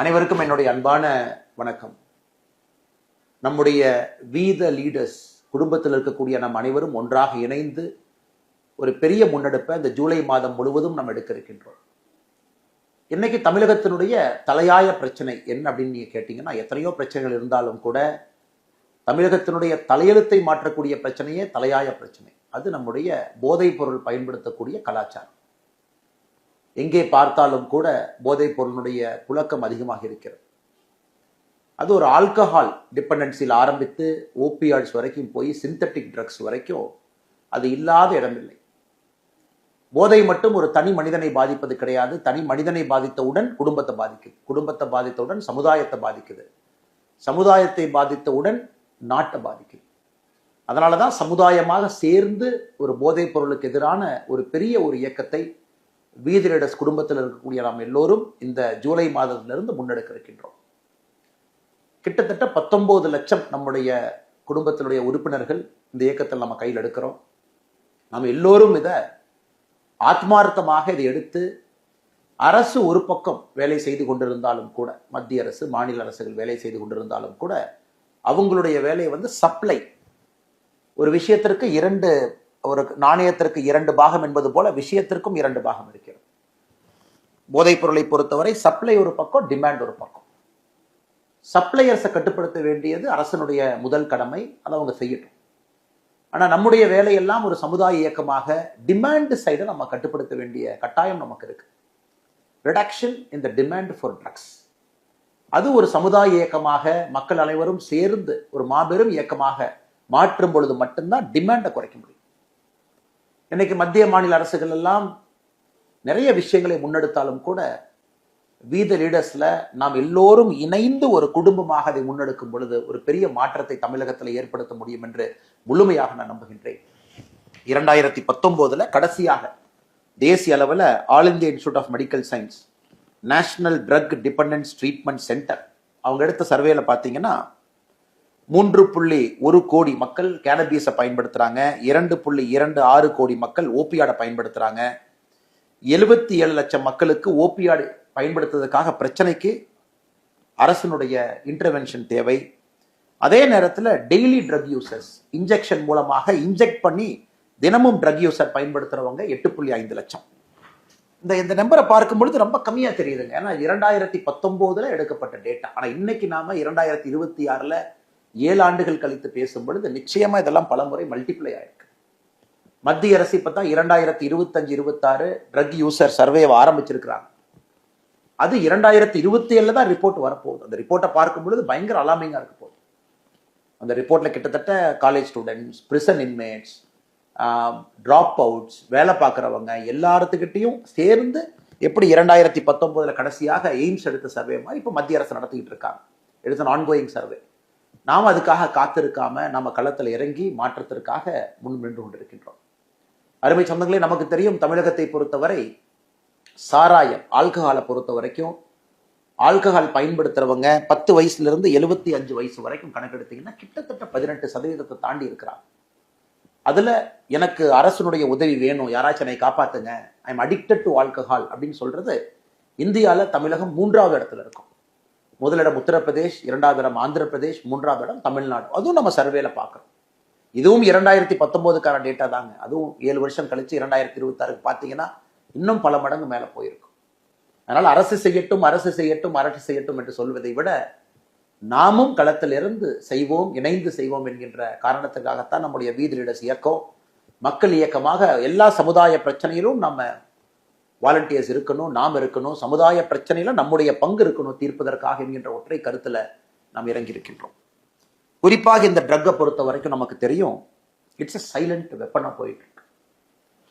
அனைவருக்கும் என்னுடைய அன்பான வணக்கம். நம்முடைய வீத லீடர்ஸ் குடும்பத்தில் இருக்கக்கூடிய நம் அனைவரும் ஒன்றாக இணைந்து ஒரு பெரிய முன்னெடுப்பை இந்த ஜூலை மாதம் முழுவதும் நம்ம எடுக்க இருக்கின்றோம். இன்னைக்கு தமிழகத்தினுடைய தலையாய பிரச்சனை என்ன அப்படின்னு நீங்க கேட்டீங்கன்னா, எத்தனையோ பிரச்சனைகள் இருந்தாலும் கூட தமிழகத்தினுடைய தலையெழுத்தை மாற்றக்கூடிய பிரச்சனையே தலையாய பிரச்சனை. அது நம்முடைய போதைப் பொருள் பயன்படுத்தக்கூடிய கலாச்சாரம். எங்கே பார்த்தாலும் கூட போதைப் பொருளுடைய புழக்கம் அதிகமாக இருக்கிறது. அது ஒரு ஆல்கஹால் டிபெண்டன்சியில் ஆரம்பித்து ஓபியாய்ட்ஸ் வரைக்கும் போய் சிந்தட்டிக் ட்ரக்ஸ் வரைக்கும் அது இல்லாத இடமில்லை. போதை மட்டும் ஒரு தனி மனிதனை பாதிப்பது கிடையாது. தனி மனிதனை பாதித்தவுடன் குடும்பத்தை பாதிக்குது, குடும்பத்தை பாதித்தவுடன் சமுதாயத்தை பாதிக்குது, சமுதாயத்தை பாதித்தவுடன் நாட்டை பாதிக்குது. அதனாலதான் சமுதாயமாக சேர்ந்து ஒரு போதைப் பொருளுக்கு எதிரான ஒரு பெரிய ஒரு இயக்கத்தை வீதி லீடர்ஸ் குடும்பத்தில் இருக்கக்கூடிய நாம் எல்லோரும் இந்த ஜூலை மாதத்திலிருந்து முன்னெடுக்க இருக்கின்றோம். கிட்டத்தட்ட 19 லட்சம் நம்முடைய குடும்பத்தினுடைய உறுப்பினர்கள் இந்த இயக்கத்தில் நம்ம கையில் எடுக்கிறோம். நம்ம எல்லோரும் இதை ஆத்மார்த்தமாக இதை எடுத்து அரசு ஒரு பக்கம் வேலை செய்து கொண்டிருந்தாலும் கூட, மத்திய அரசு மாநில அரசுகள் வேலை செய்து கொண்டிருந்தாலும் கூட அவங்களுடைய வேலை சப்ளை. ஒரு விஷயத்திற்கு ஒரு நாணயத்திற்கு 2 பாகம் என்பது போல விஷயத்திற்கும் 2 பாகம் இருக்கிறது. போதைப் பொருளை பொறுத்தவரை சப்ளை ஒரு பக்கம், டிமாண்ட் ஒரு பக்கம். சப்ளையர்ஸை கட்டுப்படுத்த வேண்டியது அரசனுடைய முதல் கடமை, அதை அவங்க செய்யட்டும். ஆனா நம்முடைய வேலையெல்லாம் ஒரு சமுதாய இயக்கமாக டிமாண்ட் சைடை நம்ம கட்டுப்படுத்த வேண்டிய கட்டாயம் நமக்கு இருக்கு. Reduction in the demand for drugs, அது ஒரு சமுதாய இயக்கமாக மக்கள் அனைவரும் சேர்ந்து ஒரு மாபெரும் இயக்கமாக மாற்றும் பொழுது மட்டும்தான் டிமாண்டை குறைக்க முடியும். இன்னைக்கு மத்திய மாநில அரசுகள் எல்லாம் நிறைய விஷயங்களை முன்னெடுத்தாலும் கூட வீத லீடர்ஸ்ல நாம் எல்லோரும் இணைந்து ஒரு குடும்பமாக அதை முன்னெடுக்கும் பொழுது ஒரு பெரிய மாற்றத்தை தமிழகத்தில் ஏற்படுத்த முடியும் என்று முழுமையாக நான் நம்புகின்றேன். 2019 கடைசியாக தேசிய அளவில் all India institute of medical science national drug dependence treatment centre அவங்க எடுத்த சர்வேல பார்த்தீங்கன்னா 3.1 கோடி மக்கள் கேனபீஸை பயன்படுத்துறாங்க, 2.26 கோடி மக்கள் ஓபியாடை பயன்படுத்துறாங்க, 77 லட்சம் மக்களுக்கு ஓபியாடு பயன்படுத்துவதற்காக பிரச்சனைக்கு அரசினுடைய இன்டர்வென்ஷன் தேவை. அதே நேரத்தில் டெய்லி ட்ரக் யூசர்ஸ் இன்ஜெக்ஷன் மூலமாக இன்ஜெக்ட் பண்ணி தினமும் ட்ரக் யூசர் பயன்படுத்துறவங்க 8.5 லட்சம். இந்த நம்பரை பார்க்கும் பொழுது ரொம்ப கம்மியா தெரியுதுங்க. ஏன்னா 2019 எடுக்கப்பட்ட டேட்டா. ஆனா இன்னைக்கு நாம 2026 7 ஆண்டுகள் கழித்து பேசும் பொழுது நிச்சயமா இதெல்லாம் பல முறை மல்டிப்ளை ஆயிருக்கு. மத்திய அரசு இப்பதான் 2025-26 ட்ரக் யூசர் சர்வே ஆரம்பிச்சிருக்கிறாங்க. அது 2027 தான் ரிப்போர்ட் வரப்போகுது. அந்த ரிப்போர்ட்டை பார்க்கும் பொழுது பயங்கர அலாமிங்கா இருக்க போகுது. அந்த ரிப்போர்ட்ல கிட்டத்தட்ட college students, prison inmates, drop outs, வேலை பார்க்குறவங்க எல்லாத்துக்கிட்டையும் சேர்ந்து எப்படி 2019 கடைசியாக எய்ம்ஸ் எடுத்த சர்வே மாதிரி இப்போ மத்திய அரசு நடத்திக்கிட்டு இருக்காங்க. It's an ongoing survey. நாம் அதுக்காக காத்திருக்காம நம்ம களத்தில் இறங்கி மாற்றத்திற்காக முன் நின்று கொண்டிருக்கின்றோம். அருமை சொந்தங்களே, நமக்கு தெரியும் தமிழகத்தை பொறுத்தவரை சாராயம் ஆல்கஹாலை பொறுத்த வரைக்கும் ஆல்கஹால் பயன்படுத்துறவங்க 10 வயசுல இருந்து 75 வயசு வரைக்கும் கணக்கெடுத்தீங்கன்னா கிட்டத்தட்ட 18% தாண்டி இருக்கிறாங்க. அதுல எனக்கு அரசனுடைய உதவி வேணும், யாராச்சும் என்னை காப்பாத்துங்க, I am addicted to alcohol அப்படின்னு சொல்றது இந்தியாவில் தமிழகம் 3வது இடத்துல இருக்கும். முதலிடம் உத்தரப்பிரதேஷ், 2வது இடம் ஆந்திர பிரதேஷ், 3வது இடம் தமிழ்நாடு. அதுவும் நம்ம சர்வேல பார்க்கிறோம். இதுவும் 2019 டேட்டா தாங்க. அதுவும் 7 வருஷம் கழிச்சு 2026 பார்த்தீங்கன்னா இன்னும் பல மடங்கு மேல போயிருக்கும். அதனால அரசு செய்யட்டும் அரசு செய்யட்டும் அரசு செய்யட்டும் என்று சொல்வதை விட நாமும் களத்திலிருந்து செய்வோம், இணைந்து செய்வோம் என்கின்ற காரணத்துக்காகத்தான் நம்முடைய வீதி லீடர்ஸ் இயக்கம் மக்கள் இயக்கமாக எல்லா சமுதாய பிரச்சனையிலும் நம்ம வாலண்டியர்ஸ் இருக்கணும், நாம் இருக்கணும், சமுதாய பிரச்சனையில நம்முடைய பங்கு இருக்கணும் தீர்ப்பதற்காக என்கின்ற ஒற்றை கருத்துல நாம் இறங்கி இருக்கின்றோம். குறிப்பாக இந்த ட்ரக்கை பொறுத்த வரைக்கும் நமக்கு தெரியும், இட்ஸ் அ சைலண்ட் வெப்பனா போயிட்டு இருக்கு.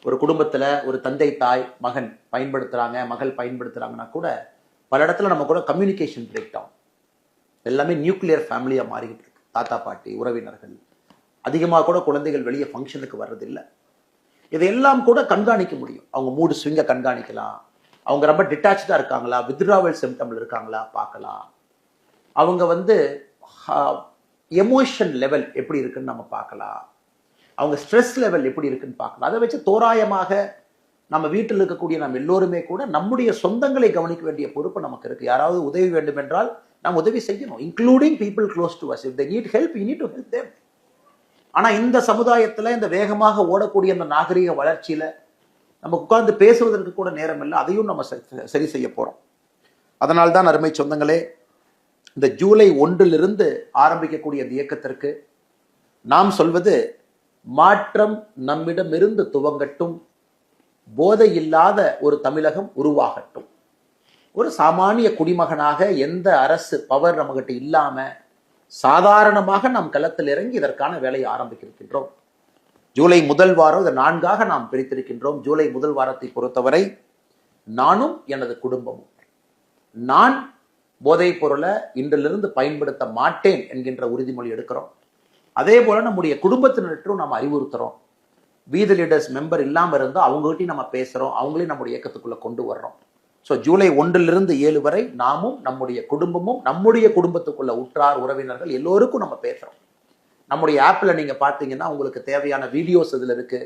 ஒரு குடும்பத்துல ஒரு தந்தை, தாய், மகன் பயன்படுத்துறாங்க, மகள் பயன்படுத்துறாங்கன்னா கூட பல இடத்துல நம்ம கூட கம்யூனிகேஷன் பிரேக் டவுன். எல்லாமே நியூக்ளியர் ஃபேமிலியா மாறிக்கிட்டு இருக்கு. தாத்தா பாட்டி உறவினர்கள் அதிகமாக கூட குழந்தைகள் வெளியே ஃபங்க்ஷனுக்கு வர்றதில்லை. இதையெல்லாம் கூட கண்காணிக்க முடியும். அவங்க மூடு ஸ்விங்கை கண்காணிக்கலாம், அவங்க ரொம்ப டிட்டாச்சா இருக்காங்களா, வித்ட்ராவல் சிம்டம்ல இருக்காங்களா பார்க்கலாம், அவங்க எமோஷன் லெவல் எப்படி இருக்குன்னு நம்ம பார்க்கலாம், அவங்க ஸ்ட்ரெஸ் லெவல் எப்படி இருக்குன்னு பார்க்கலாம். அதை வச்சு தோராயமாக நம்ம வீட்டில் இருக்கக்கூடிய நம்ம எல்லோருமே கூட நம்முடைய சொந்தங்களை கவனிக்க வேண்டிய பொறுப்பு நமக்கு இருக்கு. யாராவது உதவி வேண்டும் என்றால் நாம் உதவி செய்யணும், including people close to us. If they need help, you need to help them. ஆனா இந்த சமுதாயத்துல இந்த வேகமாக ஓடக்கூடிய அந்த நாகரிக வளர்ச்சியில நம்ம உட்கார்ந்து பேசுவதற்கு கூட நேரம் இல்லை. அதையும் நம்ம சரி செய்ய போறோம். அதனால்தான் அருமை சொந்தங்களே, இந்த ஜூலை 1 ஆரம்பிக்கக்கூடிய இந்த இயக்கத்திற்கு நாம் சொல்வது, மாற்றம் நம்மிடமிருந்து துவங்கட்டும், போதை இல்லாத ஒரு தமிழகம் உருவாகட்டும். ஒரு சாமானிய குடிமகனாக எந்த அரசு பவர் நம்மகிட்ட இல்லாம சாதாரணமாக நாம் களத்தில் இறங்கி இதற்கான வேலையை ஆரம்பிக்கின்றோம். ஜூலை 1 வாரம் இதை 4ஆக நாம் பிரித்திருக்கின்றோம். ஜூலை 1 வாரத்தை பொறுத்தவரை நானும் எனது குடும்பமும், நான் போதைப் பொருளை இன்றிலிருந்து பயன்படுத்த மாட்டேன் என்கின்ற உறுதிமொழி எடுக்கிறோம். அதே போல நம்முடைய குடும்பத்தினரும் நாம் அறிவுறுத்துறோம். வீதி லீடர்ஸ் மெம்பர் இல்லாமல் இருந்தால் அவங்ககிட்டையும் நம்ம பேசுறோம், அவங்களையும் நம்முடைய இயக்கத்துக்குள்ள கொண்டு வர்றோம். ஸோ ஜூலை 1 7 வரை நாமும் நம்முடைய குடும்பமும் நம்முடைய குடும்பத்துக்குள்ள உற்றார் உறவினர்கள் எல்லோருக்கும் நம்ம பேசுறோம். நம்முடைய ஆப்பில் நீங்க பார்த்தீங்கன்னா உங்களுக்கு தேவையான வீடியோஸ் இதில் இருக்கு,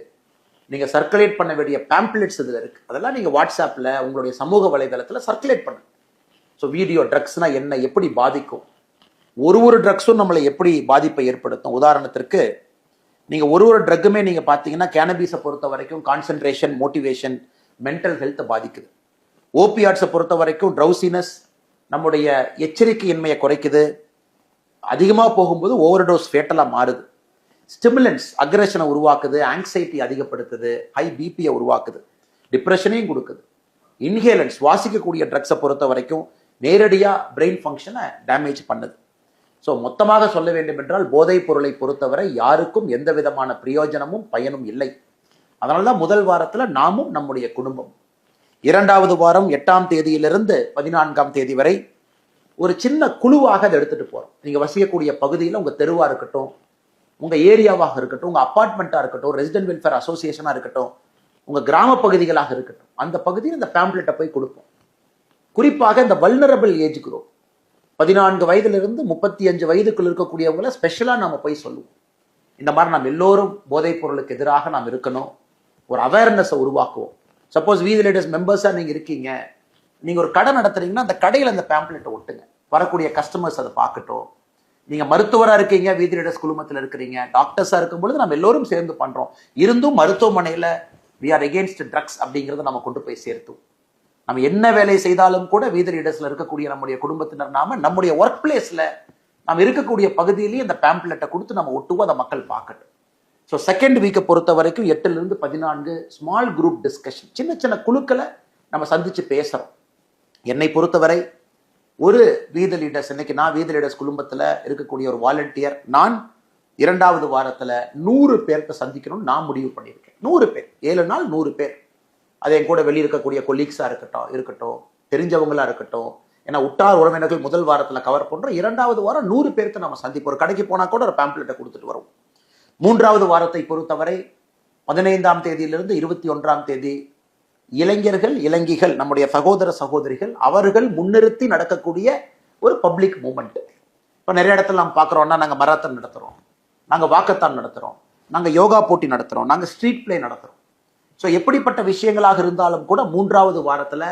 நீங்க சர்க்குலேட் பண்ண வேண்டிய பேம்ப்ளெட்ஸ் இதில் இருக்கு. அதெல்லாம் நீங்க வாட்ஸ்அப்ல உங்களுடைய சமூக வலைதளத்தில் சர்க்குலேட் பண்ணுங்க. ஸோ வீடியோ, ட்ரக்ஸ்னா என்ன, எப்படி பாதிக்கும், ஒரு ட்ரக்ஸும் நம்மளை எப்படி பாதிப்பை ஏற்படுத்தும். உதாரணத்திற்கு நீங்க ஒரு ட்ரக்குமே நீங்க பார்த்தீங்கன்னா கேனபீஸை பொறுத்த வரைக்கும் கான்சென்ட்ரேஷன், மோட்டிவேஷன், மென்டல் ஹெல்த்தை பாதிக்குது. ஓபியாட்ஸை பொறுத்த வரைக்கும் ட்ரௌசினஸ், நம்முடைய எச்சரிக்கையின்மையை குறைக்குது. அதிகமாக போகும்போது ஓவர்டோஸ் ஃபேட்டலாக மாறுது. ஸ்டிமுலன்ஸ் அக்ரெஷனை உருவாக்குது, ஆங்ஸைட்டி அதிகப்படுத்துது, ஹை பிபியை உருவாக்குது, டிப்ரெஷனையும் கொடுக்குது. இன்ஹேலன்ஸ், வாசிக்கக்கூடிய ட்ரக்ஸை பொறுத்த வரைக்கும் நேரடியாக பிரெயின் ஃபங்க்ஷனை டேமேஜ் பண்ணுது. ஸோ மொத்தமாக சொல்ல வேண்டும் என்றால் போதைப் பொருளை பொறுத்தவரை யாருக்கும் எந்த விதமான பிரயோஜனமும் பயனும் இல்லை. அதனால்தான் 1 வாரத்தில் நாமும் நம்முடைய குடும்பம், 2வது வாரம் 8ஆம் தேதியிலிருந்து 14ஆம் தேதி வரை ஒரு சின்ன குழுவாக அதை எடுத்துட்டு போறோம். நீங்க வசிக்கக்கூடிய பகுதியில் உங்க தெருவா இருக்கட்டும், உங்க ஏரியாவாக இருக்கட்டும், உங்க அபார்ட்மெண்ட்டா இருக்கட்டும், ரெசிடென்ட் வெல்ஃபேர் அசோசியேஷனா இருக்கட்டும், உங்க கிராம பகுதிகளாக இருக்கட்டும், அந்த பகுதியில் இந்த பேம்ப்ளெட்டை போய் கொடுப்போம். குறிப்பாக இந்த வல்னரபிள் ஏஜ் குரூப் 14 வயதிலிருந்து 35 வயதுக்குள் இருக்கக்கூடியவங்களை ஸ்பெஷலா நாம போய் சொல்லுவோம். இந்த மாதிரி நாம் எல்லோரும் போதைப் பொருளுக்கு எதிராக நாம் இருக்கணும், ஒரு அவேர்னஸை உருவாக்குவோம். சப்போஸ் வீதி லீடர்ஸ் மெம்பர்ஸா நீங்க இருக்கீங்க, நீங்க ஒரு கடை நடத்துறீங்கன்னா அந்த கடையில் அந்த பேம்ப்ளெட்டை ஒட்டுங்க, வரக்கூடிய கஸ்டமர்ஸ் அதை பார்க்கட்டும். நீங்க மருத்துவரா இருக்கீங்க, வீதி லீடர்ஸ் குழுமத்தில் இருக்கிறீங்க, டாக்டர்ஸா இருக்கும் பொழுது நம்ம எல்லோரும் சேர்ந்து பண்றோம். இருந்தும் மருத்துவமனையில we are against ட்ரக்ஸ் அப்படிங்கிறத நம்ம கொண்டு போய் சேர்த்தோம். நம்ம என்ன வேலை செய்தாலும் கூட வீதி லீடர்ஸ்ல இருக்கக்கூடிய நம்முடைய குடும்பத்தினர் நாம நம்முடைய ஒர்க் பிளேஸ்ல நம்ம இருக்கக்கூடிய பகுதியிலேயே இந்த பேம்ப்ளெட்டை கொடுத்து நம்ம ஒட்டுவோம், அதை மக்கள் பார்க்கட்டும். ஸோ செகண்ட் வீக்கை பொறுத்த வரைக்கும் 8 to 14 ஸ்மால் குரூப் டிஸ்கஷன், சின்ன சின்ன குழுக்களை நம்ம சந்திச்சு பேசுறோம். என்னை பொறுத்தவரை ஒரு வீதி லீடர்ஸ், இன்னைக்கு நான் வீதி லீடர்ஸ் குடும்பத்தில் இருக்கக்கூடிய ஒரு வாலண்டியர், நான் 2வது வாரத்தில் 100 பேர்த்த சந்திக்கணும்னு நான் முடிவு பண்ணியிருக்கேன். 100 பேர், 7 நாள் 100 பேர். அது என் கூட வெளியே இருக்கக்கூடிய கொலீக்ஸாக இருக்கட்டும், தெரிஞ்சவங்களா இருக்கட்டும். ஏன்னா உற்றார் உறவினர்கள் 1 வாரத்தில் கவர் பண்ணுறோம். 2வது வாரம் 100 பேர்த்த நம்ம சந்திப்போம். ஒரு கடைக்கு போனால் கூட ஒரு பேம்ப்ளெட்டை கொடுத்துட்டு வரும். 3வது வாரத்தை பொறுத்தவரை 15ஆம் தேதியிலிருந்து 21ஆம் தேதி இளைஞர்கள், இளைஞிகள், நம்முடைய சகோதர சகோதரிகள், அவர்கள் முன்னிறுத்தி நடக்கக்கூடிய ஒரு பப்ளிக் மூமெண்ட். இப்போ நிறைய இடத்துல நாம் பார்க்குறோம்னா, நாங்கள் மராத்தான் நடத்துகிறோம், நாங்கள் வாக்கத்தான் நடத்துகிறோம், நாங்கள் யோகா போட்டி நடத்துகிறோம், நாங்கள் ஸ்ட்ரீட் பிளே நடத்துகிறோம். ஸோ எப்படிப்பட்ட விஷயங்களாக இருந்தாலும் கூட 3வது வாரத்தில்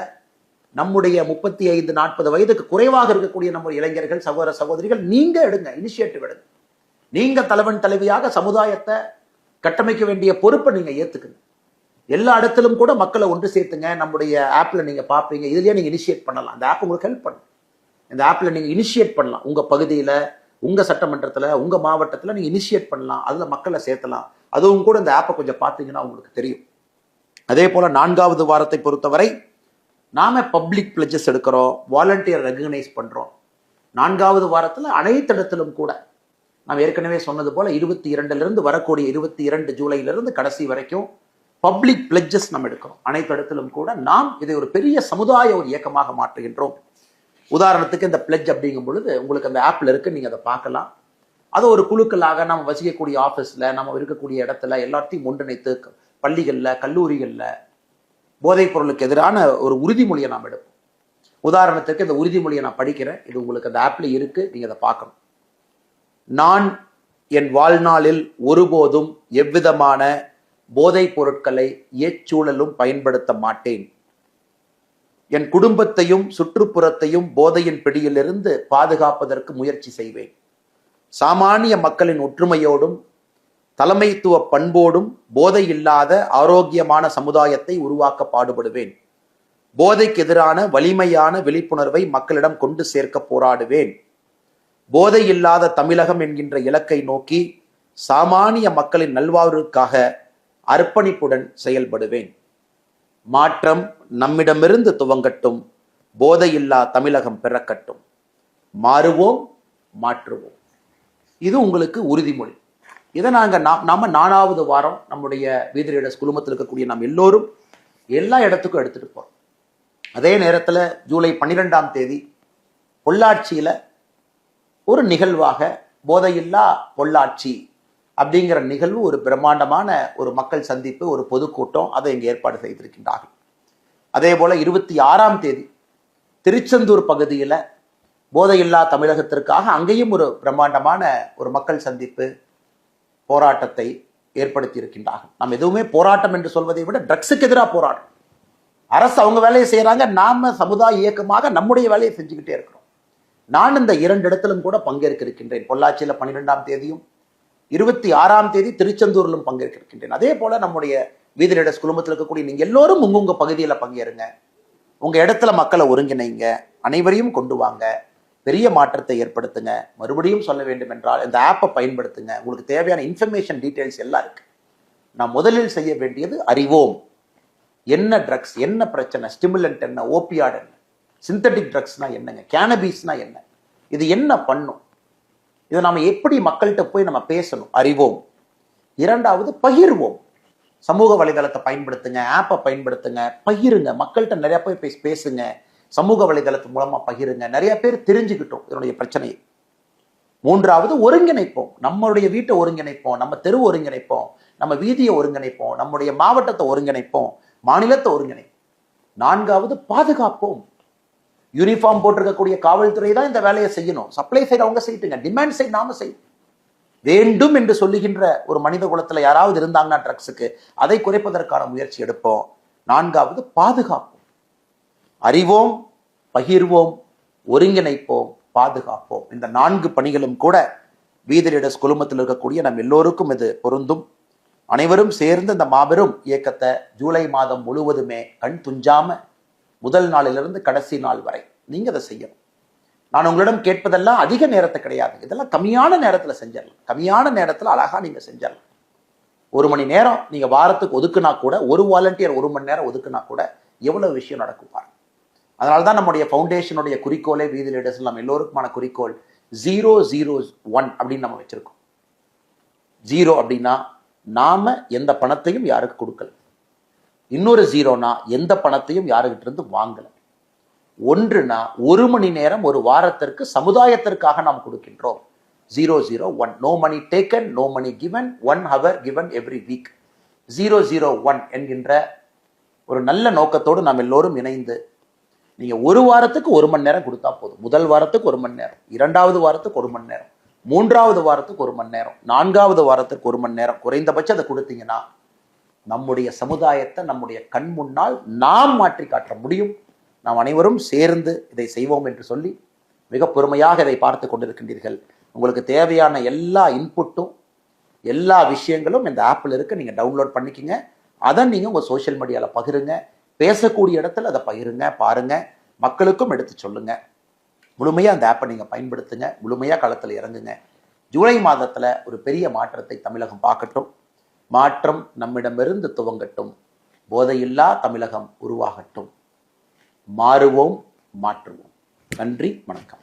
நம்முடைய 35-40 வயதுக்கு குறைவாக இருக்கக்கூடிய நம்முடைய இளைஞர்கள், சகோதர சகோதரிகள், நீங்க எடுங்க, இனிஷியேட்டிவ் எடுங்க. நீங்க தலைவன் தலைவியாக சமுதாயத்தை கட்டமைக்க வேண்டிய பொறுப்பை நீங்க ஏத்துக்குங்க. எல்லா இடத்திலும் கூட மக்களை ஒன்று சேர்த்துங்க. நம்முடைய ஆப்ல நீங்க பார்ப்பீங்க, இதுலயே நீங்க இனிஷியேட் பண்ணலாம். அந்த ஆப் உங்களுக்கு ஹெல்ப் பண்ணும். இந்த ஆப்ல நீங்க இனிஷியேட் பண்ணலாம். உங்க பகுதியில, உங்க சட்டமன்றத்துல, உங்க மாவட்டத்துல நீங்க இனிஷியேட் பண்ணலாம். அதுல மக்களை சேர்த்தலாம். அதுவும் கூட இந்த ஆப்பை கொஞ்சம் பார்த்தீங்கன்னா உங்களுக்கு தெரியும். அதே போல 4வது வாரத்தை பொறுத்தவரை நாம பப்ளிக் பிளட்ஜஸ் எடுக்கிறோம், வாலண்டியர் ரெகக்னைஸ் பண்றோம். 4வது வாரத்துல அனைத்து இடத்திலும் கூட நாம் ஏற்கனவே சொன்னது போல 22 வரக்கூடிய 22 ஜூலையிலிருந்து கடைசி வரைக்கும் பப்ளிக் பிளட்ஜஸ் நம்ம எடுக்கிறோம். அனைத்து இடத்திலும் கூட நாம் இதை ஒரு பெரிய சமுதாய ஒரு இயக்கமாக மாற்றுகின்றோம். உதாரணத்துக்கு இந்த பிளட்ஜ் அப்படிங்கும் பொழுது உங்களுக்கு அந்த ஆப்ல இருக்கு, நீங்க அதை பார்க்கலாம். அதை ஒரு குழுக்களாக நம்ம வசிக்கக்கூடிய ஆஃபீஸ்ல, நம்ம இருக்கக்கூடிய இடத்துல எல்லாத்தையும் ஒன்றிணைத்து பள்ளிகள்ல, கல்லூரிகள்ல போதைப் பொருளுக்கு எதிரான ஒரு உறுதிமொழியை நாம் எடுப்போம். உதாரணத்துக்கு இந்த உறுதிமொழியை நான் படிக்கிறேன், இது உங்களுக்கு அந்த ஆப்ல இருக்கு, நீங்க அதை பார்க்கணும். நான் என் வாழ்நாளில் ஒருபோதும் எவ்விதமான போதைப் பொருட்களை எச்சூழலும் பயன்படுத்த மாட்டேன். என் குடும்பத்தையும் சுற்றுப்புறத்தையும் போதையின் பிடியிலிருந்து பாதுகாப்பதற்கு முயற்சி செய்வேன். சாமானிய மக்களின் ஒற்றுமையோடும் தலைமைத்துவ பண்போடும் போதை இல்லாத ஆரோக்கியமான சமுதாயத்தை உருவாக்க பாடுபடுவேன். போதைக்கு எதிரான வலிமையான விழிப்புணர்வை மக்களிடம் கொண்டு சேர்க்க போராடுவேன். போதை இல்லாத தமிழகம் என்கின்ற இலக்கை நோக்கி சாமானிய மக்களின் நல்வாழ்வுக்காக அர்ப்பணிப்புடன் செயல்படுவேன். மாற்றம் நம்மிடமிருந்து துவங்கட்டும். போதையில்லா தமிழகம் பிறக்கட்டும். மாறுவோம், மாற்றுவோம். இது உங்களுக்கு உறுதிமொழி. இதை நாம 4வது வாரம் நம்முடைய வீதி ரீடர்ஸ் குழுமத்தில் இருக்கக்கூடிய நாம் எல்லோரும் எல்லா இடத்துக்கும் எடுத்துட்டு போறோம். அதே நேரத்தில் ஜூலை 12ஆம் தேதி பொள்ளாச்சியில ஒரு நிகழ்வாக போதையில்லா பொள்ளாச்சி அப்படிங்கிற நிகழ்வு, ஒரு பிரம்மாண்டமான ஒரு மக்கள் சந்திப்பு, ஒரு பொதுக்கூட்டம், அதை இங்கே ஏற்பாடு செய்திருக்கின்றார்கள். அதே போல 26ஆம் தேதி திருச்செந்தூர் பகுதியில் போதையில்லா தமிழகத்திற்காக அங்கேயும் ஒரு பிரம்மாண்டமான ஒரு மக்கள் சந்திப்பு போராட்டத்தை ஏற்படுத்தி இருக்கின்றார்கள். நாம் எதுவுமே போராட்டம் என்று சொல்வதை விட ட்ரக்ஸுக்கு எதிராக போராட்டம். அரசு அவங்க வேலையை செய்யறாங்க, நாம சமுதாய இயக்கமாக நம்முடைய வேலையை செஞ்சுக்கிட்டே இருக்கிறோம். நான் இந்த 2 இடத்திலும் கூட பங்கேற்க இருக்கின்றேன். பொள்ளாச்சியில 12ஆம் தேதியும் 26ஆம் தேதி திருச்செந்தூரிலும் பங்கேற்க இருக்கின்றேன். அதே போல நம்முடைய வீதி ரீடர்ஸ் குழுமத்தில் இருக்கக்கூடிய நீங்க எல்லோரும் உங்க பகுதியில பங்கேறுங்க. உங்க இடத்துல மக்களை ஒருங்கிணைங்க, அனைவரையும் கொண்டு வாங்க, பெரிய மாற்றத்தை ஏற்படுத்துங்க. மறுபடியும் சொல்ல வேண்டும் என்றால் இந்த ஆப்பை பயன்படுத்துங்க. உங்களுக்கு தேவையான இன்ஃபர்மேஷன் டீடைல்ஸ் எல்லாம் இருக்கு. நான் முதலில் செய்ய வேண்டியது அறிவோம். என்ன ட்ரக்ஸ், என்ன பிரச்சனை, ஸ்டிமுலண்ட் என்ன, ஓபியாட் என்ன, சிந்தட்டிக் ட்ரக்ஸ்னா என்னங்க, கேனபீஸ்னா என்ன, இது என்ன பண்ணும், இதை நாம எப்படி மக்கள்கிட்ட போய் நம்ம பேசணும், அறிவோம். 2வது பகிர்வோம். சமூக வலைதளத்தை பயன்படுத்துங்க, ஆப்பை பயன்படுத்துங்க, பகிருங்க, மக்கள்கிட்ட நிறைய போய் பேசுங்க. சமூக வலைதளத்து மூலமா பகிருங்க, நிறைய பேர் தெரிஞ்சுக்கிட்டோம் இதனுடைய பிரச்சனையை. 3வது ஒருங்கிணைப்போம். நம்மளுடைய வீட்டை ஒருங்கிணைப்போம், நம்ம தெரு ஒருங்கிணைப்போம், நம்ம வீதியை ஒருங்கிணைப்போம், நம்முடைய மாவட்டத்தை ஒருங்கிணைப்போம், மாநிலத்தை ஒருங்கிணைப்போம். 4வது பாதுகாப்போம். யூனிஃபார்ம் போட்டிருக்கக்கூடிய காவல்துறை தான் இந்த வேலையை செய்யணும். சப்ளை சைடு அவங்க செய்யுங்க, டிமாண்ட் சைடு நாம செய்யும். வேண்டும் என்று சொல்லுகின்ற ஒரு மனித குலத்துல யாராவது இருந்தாங்கன்னா ட்ரக்ஸுக்கு, அதை குறைப்பதற்கான முயற்சி எடுப்போம். 4வது பாதுகாப்போம். அறிவோம், பகிர்வோம், ஒருங்கிணைப்போம், பாதுகாப்போம். இந்த 4 பணிகளும் கூட வீதி ரீடர்ஸ் குழுமத்தில் இருக்கக்கூடிய நம் எல்லோருக்கும் இது பொருந்தும். அனைவரும் சேர்ந்து இந்த மாபெரும் இயக்கத்தை ஜூலை மாதம் முழுவதுமே கண் துஞ்சாம முதல் நாளிலிருந்து கடைசி நாள் வரை நீங்க அதை செய்யணும். நான் உங்களிடம் கேட்பதெல்லாம் அதிக நேரத்தை கிடையாது, இதெல்லாம் கம்மியான நேரத்தில் செஞ்சிடலாம். கம்மியான நேரத்தில் அழகா நீங்க செஞ்சிடலாம். 1 மணி நேரம் நீங்க வாரத்துக்கு ஒதுக்குனா கூட, ஒரு வாலண்டியர் 1 மணி நேரம் ஒதுக்குனா கூட எவ்வளவு விஷயம் நடக்கும் பாருங்க. அதனால்தான் நம்முடைய ஃபவுண்டேஷனுடைய குறிக்கோளே, வீதி லீடர்ஸ் நம்ம எல்லோருக்குமான குறிக்கோள் 001 அப்படின்னு நம்ம வச்சிருக்கோம். 0 அப்படின்னா நாம எந்த பணத்தையும் யாருக்கு கொடுக்கல. இன்னொரு 0னா எந்த பணத்தையும் யாருக்கிட்ட இருந்து வாங்கல. 1னா 1 மணி நேரம் ஒரு வாரத்திற்கு சமுதாயத்திற்காக நாம் கொடுக்கின்றோம். 001, no money taken, no money given, 1 hour given every week. 001 என்கின்ற ஒரு நல்ல நோக்கத்தோடு நாம் எல்லோரும் இணைந்து, நீங்க ஒரு வாரத்துக்கு 1 மணி நேரம் கொடுத்தா போதும். முதல் வாரத்துக்கு 1 மணி நேரம், 2வது வாரத்துக்கு 1 மணி நேரம், 3வது வாரத்துக்கு 1 மணி நேரம், 4வது வாரத்துக்கு 1 மணி நேரம், குறைந்தபட்சம் அதை கொடுத்தீங்கன்னா நம்முடைய சமுதாயத்தை நம்முடைய கண் முன்னால் நாம் மாற்றி காட்ட முடியும். நாம் அனைவரும் சேர்ந்து இதை செய்வோம் என்று சொல்லி மிக பொறுமையாக இதை பார்த்து கொண்டிருக்கின்றீர்கள். உங்களுக்கு தேவையான எல்லா இன்புட்டும் எல்லா விஷயங்களும் இந்த ஆப்பில் இருக்கு. நீங்க டவுன்லோட் பண்ணிக்கங்க. அதை நீங்க உங்க சோசியல் மீடியால பகிருங்க. பேசக்கூடிய இடத்துல அதை பகிருங்க, பாருங்க, மக்களுக்கும் எடுத்து சொல்லுங்க. முழுமையா அந்த ஆப்பை நீங்க பயன்படுத்துங்க. முழுமையா களத்தில் இறங்குங்க. ஜூலை மாதத்துல ஒரு பெரிய மாற்றத்தை தமிழகம் பார்க்கட்டும். மாற்றம் நம்மிடமிருந்து துவங்கட்டும். போதையில்லா தமிழகம் உருவாகட்டும். மாறுவோம், மாற்றுவோம். நன்றி, வணக்கம்.